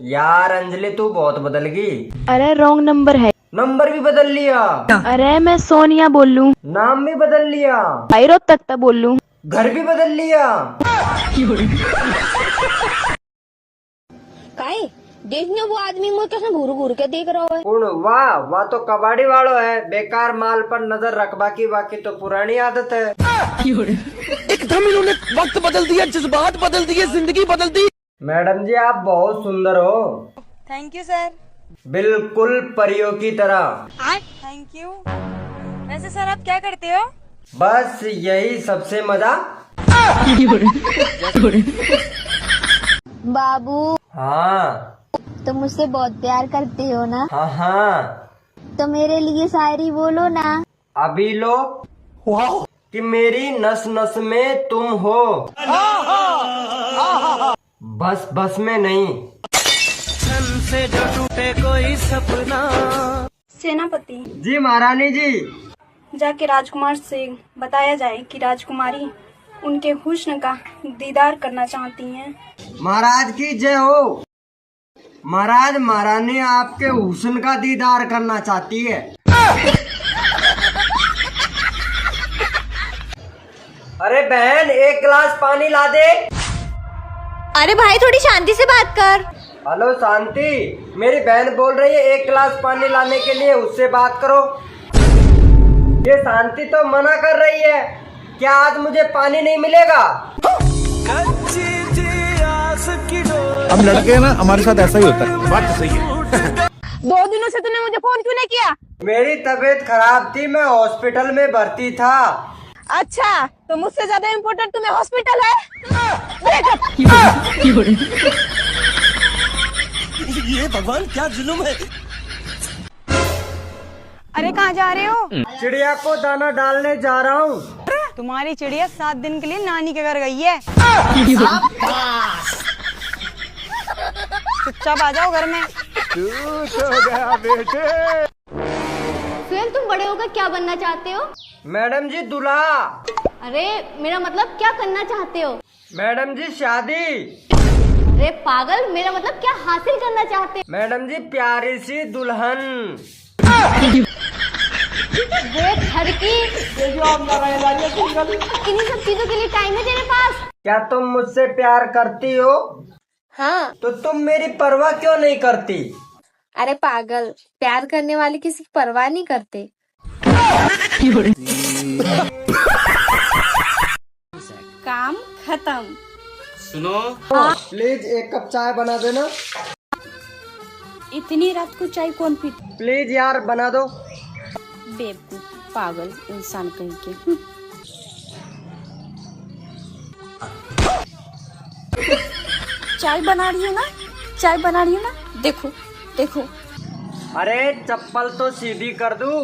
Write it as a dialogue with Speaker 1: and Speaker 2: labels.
Speaker 1: यार अंजलि तू बहुत बदल गई।
Speaker 2: अरे रॉन्ग नंबर है।
Speaker 1: नंबर भी बदल लिया।
Speaker 2: अरे मैं सोनिया बोल लूं।
Speaker 1: नाम भी बदल लिया।
Speaker 2: भाईरो तख्ता बोल लूं।
Speaker 1: घर भी बदल लिया।
Speaker 3: काहे देखने वो आदमी में कैसे घूर घूर के देख रहा है।
Speaker 1: कौन? वाह वाह तो कबाड़ी वालों है। बेकार माल पर नजर रख, बाकी तो पुरानी आदत है।
Speaker 4: एकदम इन्होंने वक्त बदल दिया, जज्बात बदल दिए, जिंदगी बदल दी।
Speaker 1: मैडम जी आप बहुत सुंदर हो।
Speaker 5: Thank you sir.
Speaker 1: बिल्कुल परियों की तरह।
Speaker 5: Thank you. वैसे सर आप क्या करते हो?
Speaker 1: बस यही सबसे मजा।
Speaker 3: बाबू
Speaker 1: हाँ
Speaker 3: तुम मुझसे बहुत प्यार करते हो ना,
Speaker 1: हाँ हाँ।
Speaker 3: तो मेरे लिए शायरी बोलो ना।
Speaker 1: अभी लो कि मेरी नस नस में तुम हो, बस बस में नहीं।
Speaker 4: से जो टूटे कोई सपना।
Speaker 5: सेनापति
Speaker 1: जी महारानी जी।
Speaker 5: जाके राजकुमार से बताया जाए कि राजकुमारी उनके हुस्न का दीदार करना चाहती हैं।
Speaker 1: महाराज की जय हो। महाराज महारानी आपके हुस्न का दीदार करना चाहती है। अरे बहन एक गिलास पानी ला दे।
Speaker 3: अरे भाई थोड़ी शांति से बात कर।
Speaker 1: हेलो शांति, मेरी बहन बोल रही है एक गिलास पानी लाने के लिए, उससे बात करो। ये शांति तो मना कर रही है। क्या आज मुझे पानी नहीं मिलेगा?
Speaker 6: हम लड़के हैं ना, हमारे साथ ऐसा ही होता है। बात तो सही है।
Speaker 5: 2 दिनों से तूने मुझे फोन क्यों नहीं किया?
Speaker 1: मेरी तबीयत खराब थी, मैं हॉस्पिटल में भर्ती था।
Speaker 5: अच्छा तो मुझसे ज्यादा इम्पोर्टेंट तुम्हें हॉस्पिटल है?
Speaker 4: ये भगवान क्या जुल्म है।
Speaker 5: अरे कहाँ जा रहे हो?
Speaker 1: चिड़िया को दाना डालने जा रहा हूँ।
Speaker 5: तुम्हारी चिड़िया 7 दिन के लिए नानी के घर गई है। चुपचाप आ जाओ घर में।
Speaker 3: सुहेल तुम बड़े होकर क्या बनना चाहते हो?
Speaker 1: मैडम जी दूल्हा।
Speaker 3: अरे मेरा मतलब क्या करना चाहते हो?
Speaker 1: मैडम जी शादी।
Speaker 3: अरे पागल, मेरा मतलब क्या हासिल करना चाहते हो?
Speaker 1: मैडम जी प्यारी सी दुल्हन।
Speaker 3: देख हरकी, इन्हीं सब चीजों के लिए टाइम है तेरे पास?
Speaker 1: क्या तुम मुझसे प्यार करती हो?
Speaker 7: हाँ।
Speaker 1: तो तुम मेरी परवाह क्यों नहीं करती?
Speaker 7: अरे पागल, प्यार करने वाले किसी की परवाह नहीं करते।
Speaker 5: काम खत्म।
Speaker 4: सुनो
Speaker 1: प्लीज एक कप चाय बना देना।
Speaker 5: इतनी रात को चाय कौन पी?
Speaker 1: प्लीज यार बना दो।
Speaker 5: बेवकूफ पागल इंसान कहीं के। चाय बना रही हो ना? चाय बना रही हो ना? देखो देखो।
Speaker 1: अरे चप्पल तो सीधी कर दूं।